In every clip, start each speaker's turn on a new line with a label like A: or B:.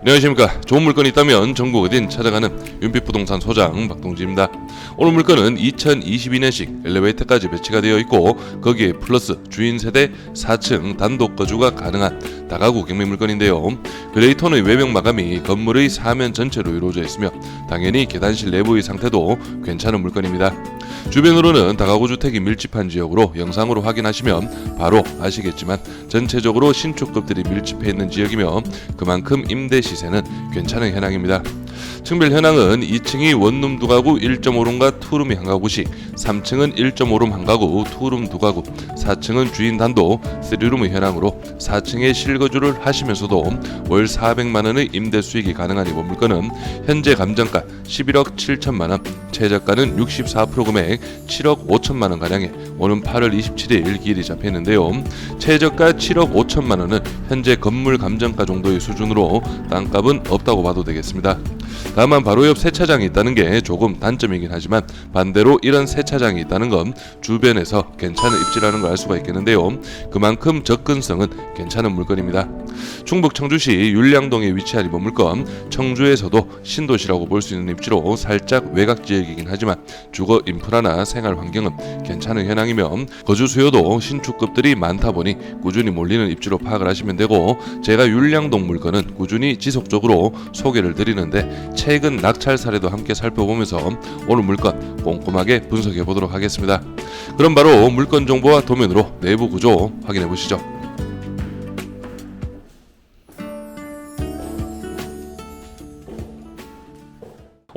A: 안녕하십니까. 좋은 물건이 있다면 전국 어딘 찾아가는 윤빛부동산 소장 박동진입니다. 오늘 물건은 2022년식 엘리베이터까지 배치가 되어 있고 거기에 플러스 주인 세대 4층 단독 거주가 가능한 다가구 경매 물건인데요. 그레이톤의 외벽 마감이 건물의 사면 전체로 이루어져 있으며 당연히 계단실 내부의 상태도 괜찮은 물건입니다. 주변으로는 다가구 주택이 밀집한 지역으로 영상으로 확인하시면 바로 아시겠지만 전체적으로 신축급들이 밀집해 있는 지역이며 그만큼 임대 시세는 괜찮은 현황입니다. 층별 현황은 2층이 원룸 2가구 1.5룸과 투룸이 1가구씩, 3층은 1.5룸 1가구 투룸 2가구, 4층은 주인 단독 3룸의 현황으로 4층에 실거주를 하시면서도 월 400만원의 임대 수익이 가능한 이번 물건은 현재 감정가 11억 7천만원, 최저가는 64% 금액 7억 5천만원 가량에 오는 8월 27일 기일이 잡혀있는데요. 최저가 7억 5천만원은 현재 건물 감정가 정도의 수준으로 땅값은 없다고 봐도 되겠습니다. 다만 바로 옆 세차장이 있다는 게 조금 단점이긴 하지만 반대로 이런 세차장이 있다는 건 주변에서 괜찮은 입지라는 걸 알 수가 있겠는데요. 그만큼 접근성은 괜찮은 물건입니다. 충북 청주시 율량동에 위치한 이번 물건, 청주에서도 신도시라고 볼 수 있는 입지로 살짝 외곽 지역이긴 하지만 주거 인프라나 생활 환경은 괜찮은 현황이며 거주 수요도 신축급들이 많다 보니 꾸준히 몰리는 입지로 파악을 하시면 되고, 제가 율량동 물건은 꾸준히 지속적으로 소개를 드리는데 최근 낙찰 사례도 함께 살펴보면서 오늘 물건 꼼꼼하게 분석해 보도록 하겠습니다. 그럼 바로 물건 정보와 도면으로 내부 구조 확인해 보시죠.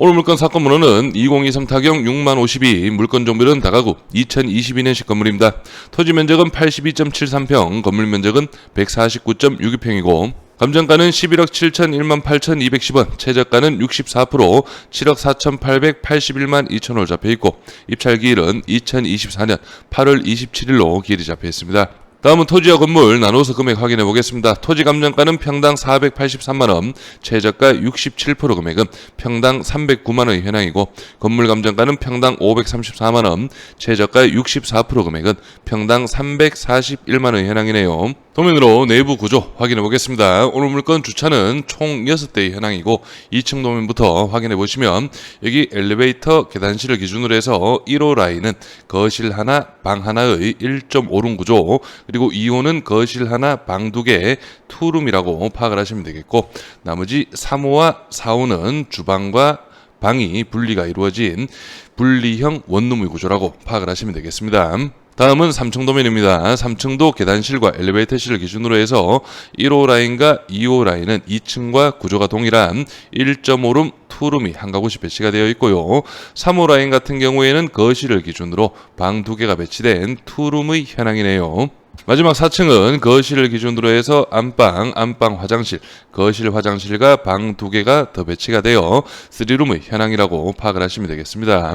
A: 오늘 물건 사건 번호는 2023 타경 60,052, 물건 종별은 다가구 2022년식 건물입니다. 토지 면적은 82.73평, 건물 면적은 149.62평이고 감정가는 11억 7천 1만 8,210원, 최저가는 64% 7억 4,881만 2천원 잡혀있고 입찰기일은 2024년 8월 27일로 기일이 잡혀있습니다. 다음은 토지와 건물 나눠서 금액 확인해 보겠습니다. 토지 감정가는 평당 483만원, 최저가 67% 금액은 평당 309만원의 현황이고 건물 감정가는 평당 534만원, 최저가 64% 금액은 평당 341만원의 현황이네요. 도면으로 내부 구조 확인해 보겠습니다. 오늘 물건 주차는 총 6대의 현황이고 2층 도면부터 확인해 보시면 여기 엘리베이터 계단실을 기준으로 해서 1호 라인은 거실 하나 방 하나의 1.5룸 구조, 그리고 2호는 거실 하나 방 2개 투룸이라고 파악을 하시면 되겠고, 나머지 3호와 4호는 주방과 방이 분리가 이루어진 분리형 원룸의 구조라고 파악을 하시면 되겠습니다. 다음은 3층 도면입니다. 3층도 계단실과 엘리베이터실을 기준으로 해서 1호 라인과 2호 라인은 2층과 구조가 동일한 1.5룸 투룸이 한 가구씩 배치가 되어 있고요. 3호 라인 같은 경우에는 거실을 기준으로 방 2개가 배치된 투룸의 현황이네요. 마지막 4층은 거실을 기준으로 해서 안방 화장실, 거실 화장실과 방 2개가 더 배치가 되어 3룸의 현황이라고 파악을 하시면 되겠습니다.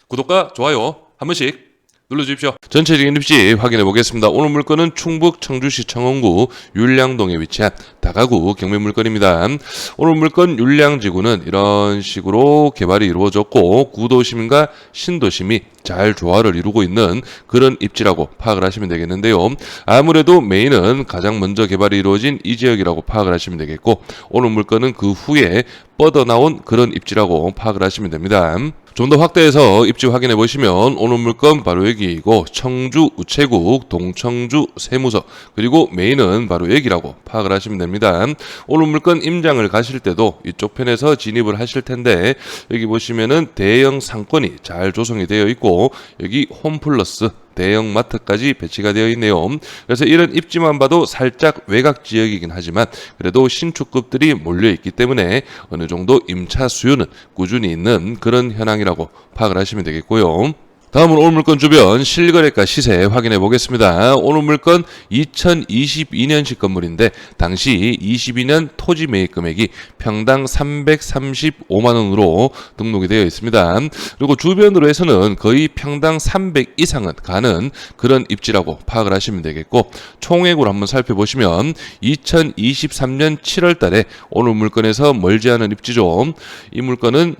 A: 구독과 좋아요 한 번씩 눌러주십시오. 전체적인 입지 확인해 보겠습니다. 오늘 물건은 충북 청주시 청원구 율량동에 위치한 다가구 경매 물건입니다. 오늘 물건 율량지구는 이런 식으로 개발이 이루어졌고 구도심과 신도심이 잘 조화를 이루고 있는 그런 입지라고 파악을 하시면 되겠는데요. 아무래도 메인은 가장 먼저 개발이 이루어진 이 지역이라고 파악을 하시면 되겠고, 오늘 물건은 그 후에 뻗어나온 그런 입지라고 파악을 하시면 됩니다. 좀 더 확대해서 입지 확인해 보시면 오늘 물건 바로 여기이고 청주 우체국 동청주 세무서, 그리고 메인은 바로 여기라고 파악을 하시면 됩니다. 오늘 물건 임장을 가실 때도 이쪽 편에서 진입을 하실 텐데 여기 보시면은 대형 상권이 잘 조성이 되어 있고 여기 홈플러스 대형 마트까지 배치가 되어 있네요. 그래서 이런 입지만 봐도 살짝 외곽 지역이긴 하지만 그래도 신축급들이 몰려 있기 때문에 어느 정도 임차 수요는 꾸준히 있는 그런 현황이라고 파악을 하시면 되겠고요. 다음은 오늘 물건 주변 실거래가 시세 확인해 보겠습니다. 오늘 물건 2022년식 건물인데 당시 22년 토지 매입 금액이 평당 335만원으로 등록이 되어 있습니다. 그리고 주변으로 해서는 거의 평당 300 이상은 가는 그런 입지라고 파악을 하시면 되겠고, 총액으로 한번 살펴보시면 2023년 7월 달에 오늘 물건에서 멀지 않은 입지죠. 이 물건은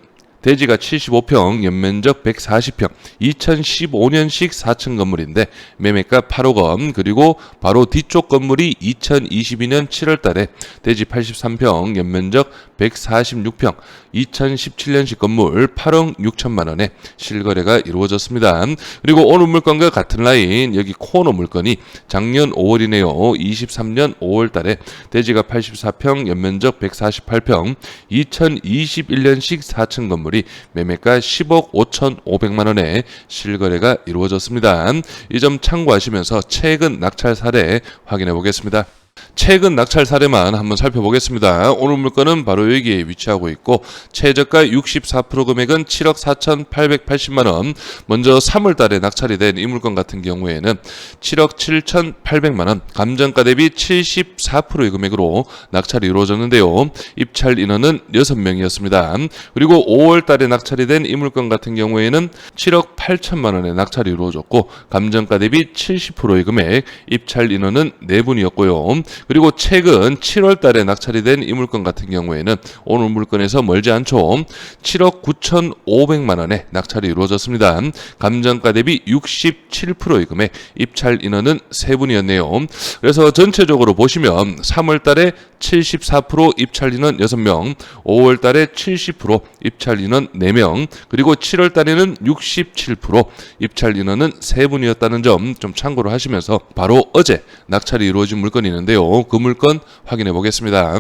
A: 대지가 75평, 연면적 140평, 2015년식 4층 건물인데 매매가 8억 원, 그리고 바로 뒤쪽 건물이 2022년 7월 달에 대지 83평, 연면적 146평, 2017년식 건물 8억 6천만 원에 실거래가 이루어졌습니다. 그리고 오늘 물건과 같은 라인, 여기 코너 물건이 작년 5월이네요. 23년 5월 달에 대지가 84평, 연면적 148평, 2021년식 4층 건물이 매매가 10억 5,500만 원에 실거래가 이루어졌습니다. 이 점 참고하시면서 최근 낙찰 사례 확인해 보겠습니다. 최근 낙찰 사례만 한번 살펴보겠습니다. 오늘 물건은 바로 여기에 위치하고 있고 최저가 64% 금액은 7억 4,880만 원. 먼저 3월 달에 낙찰이 된 이 물건 같은 경우에는 7억 7,800만 원, 감정가 대비 74%의 금액으로 낙찰이 이루어졌는데요. 입찰 인원은 6명이었습니다. 그리고 5월 달에 낙찰이 된 이 물건 같은 경우에는 7억 8천만 원의 낙찰이 이루어졌고 감정가 대비 70%의 금액, 입찰 인원은 4분이었고요. 그리고 최근 7월 달에 낙찰이 된 이 물건 같은 경우에는 오늘 물건에서 멀지 않죠. 7억 9,500만 원에 낙찰이 이루어졌습니다. 감정가 대비 67%의 금액, 입찰 인원은 3분이었네요. 그래서 전체적으로 보시면 3월 달에 74% 입찰 인원 6명, 5월 달에 70% 입찰 인원 4명, 그리고 7월 달에는 67% 입찰 인원은 3분이었다는 점 좀 참고를 하시면서 바로 어제 낙찰이 이루어진 물건이 있는데요. 그 물건 확인해 보겠습니다.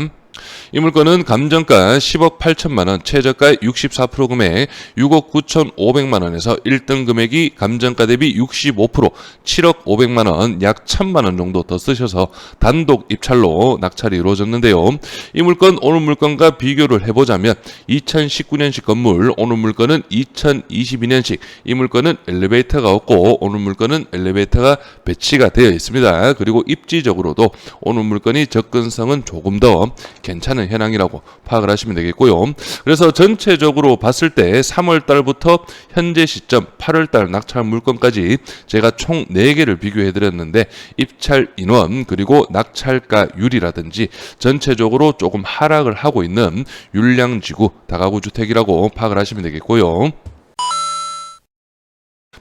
A: 이 물건은 감정가 10억 8천만 원, 최저가 64% 금액 6억 9,500만 원에서 1등 금액이 감정가 대비 65%, 7억 500만 원, 약 1,000만 원 정도 더 쓰셔서 단독 입찰로 낙찰이 이루어졌는데요. 이 물건 오늘 물건과 비교를 해보자면 2019년식 건물, 오늘 물건은 2022년식, 이 물건은 엘리베이터가 없고 오늘 물건은 엘리베이터가 배치가 되어 있습니다. 그리고 입지적으로도 오늘 물건이 접근성은 조금 더 괜찮은 현황이라고 파악을 하시면 되겠고요. 그래서 전체적으로 봤을 때 3월 달부터 현재 시점 8월 달 낙찰 물건까지 제가 총 4개를 비교해 드렸는데 입찰 인원 그리고 낙찰가율이라든지 전체적으로 조금 하락을 하고 있는 윤량지구 다가구 주택이라고 파악을 하시면 되겠고요.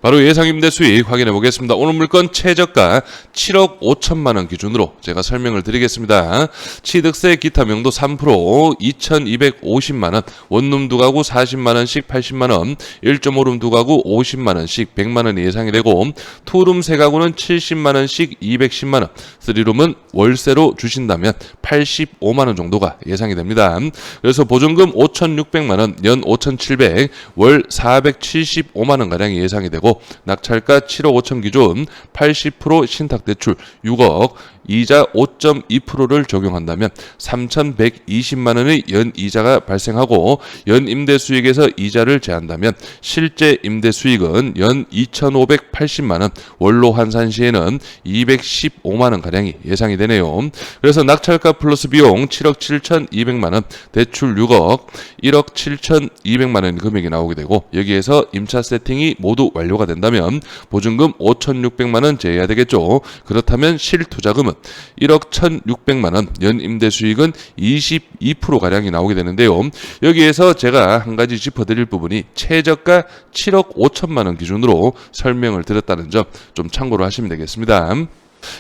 A: 바로 예상 임대 수익 확인해 보겠습니다. 오늘 물건 최저가 7억 5천만 원 기준으로 제가 설명을 드리겠습니다. 취득세 기타 명도 3%, 2,250만 원, 원룸 두 가구 40만 원씩 80만 원, 1.5룸 두 가구 50만 원씩 100만 원이 예상이 되고 투룸 세 가구는 70만 원씩 210만 원, 3룸은 월세로 주신다면 85만 원 정도가 예상이 됩니다. 그래서 보증금 5,600만 원, 연 5,700, 월 475만 원 가량이 예상이 되고 낙찰가 7억 5천 기준 80% 신탁대출 6억 이자 5.2%를 적용한다면 3,120만 원의 연 이자가 발생하고 연 임대 수익에서 이자를 제한다면 실제 임대 수익은 연 2,580만 원, 원로 환산 시에는 215만 원 가량이 예상이 되네요. 그래서 낙찰가 플러스 비용 7억 7,200만 원, 대출 6억, 1억 7,200만 원 금액이 나오게 되고 여기에서 임차 세팅이 모두 완료가 된다면 보증금 5,600만 원 제외해야 되겠죠. 그렇다면 실투자금은 1억 1,600만 원, 연 임대 수익은 22%가량이 나오게 되는데요. 여기에서 제가 한 가지 짚어드릴 부분이 최저가 7억 5천만 원 기준으로 설명을 드렸다는 점 좀 참고로 하시면 되겠습니다.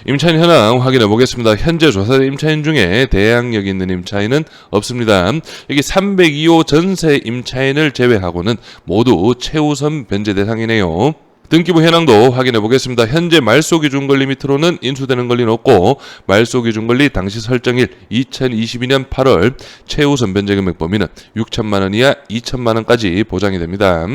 A: 임차인 현황 확인해 보겠습니다. 현재 조사된 임차인 중에 대항력 있는 임차인은 없습니다. 여기 302호 전세 임차인을 제외하고는 모두 최우선 변제 대상이네요. 등기부 현황도 확인해 보겠습니다. 현재 말소기준 권리 밑으로는 인수되는 권리는 없고 말소기준 권리 당시 설정일 2022년 8월 최우선 변제 금액 범위는 6천만 원 이하 2천만 원까지 보장이 됩니다.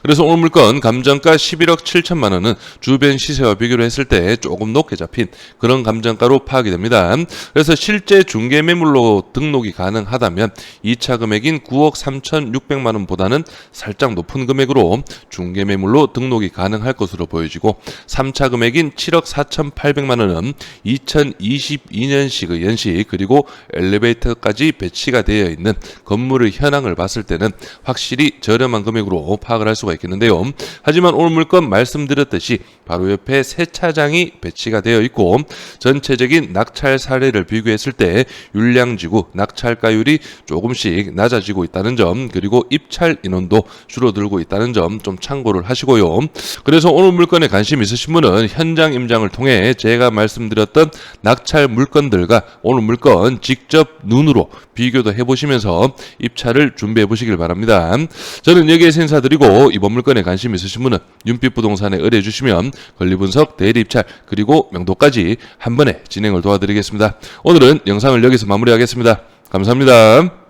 A: 그래서 오늘 물건 감정가 11억 7천만 원은 주변 시세와 비교를 했을 때 조금 높게 잡힌 그런 감정가로 파악이 됩니다. 그래서 실제 중개 매물로 등록이 가능하다면 2차 금액인 9억 3,600만 원보다는 살짝 높은 금액으로 중개 매물로 등록이 가능할 것으로 보여지고 3차 금액인 7억 4,800만 원은 2022년식의 연식 그리고 엘리베이터까지 배치가 되어 있는 건물의 현황을 봤을 때는 확실히 저렴한 금액으로 파악을 할 생각할 수가 있겠는데요. 하지만 오늘 물건 말씀드렸듯이 바로 옆에 세차장이 배치가 되어 있고 전체적인 낙찰 사례를 비교했을 때 윤량지구 낙찰가율이 조금씩 낮아지고 있다는 점, 그리고 입찰 인원도 줄어들고 있다는 점 좀 참고를 하시고요. 그래서 오늘 물건에 관심 있으신 분은 현장 임장을 통해 제가 말씀드렸던 낙찰 물건들과 오늘 물건 직접 눈으로 비교도 해보시면서 입찰을 준비해 보시길 바랍니다. 저는 여기에서 인사드리고 이번 물건에 관심 있으신 분은 윤빛부동산에 의뢰해 주시면 권리분석, 대리입찰, 그리고 명도까지 한 번에 진행을 도와드리겠습니다. 오늘은 영상을 여기서 마무리하겠습니다. 감사합니다.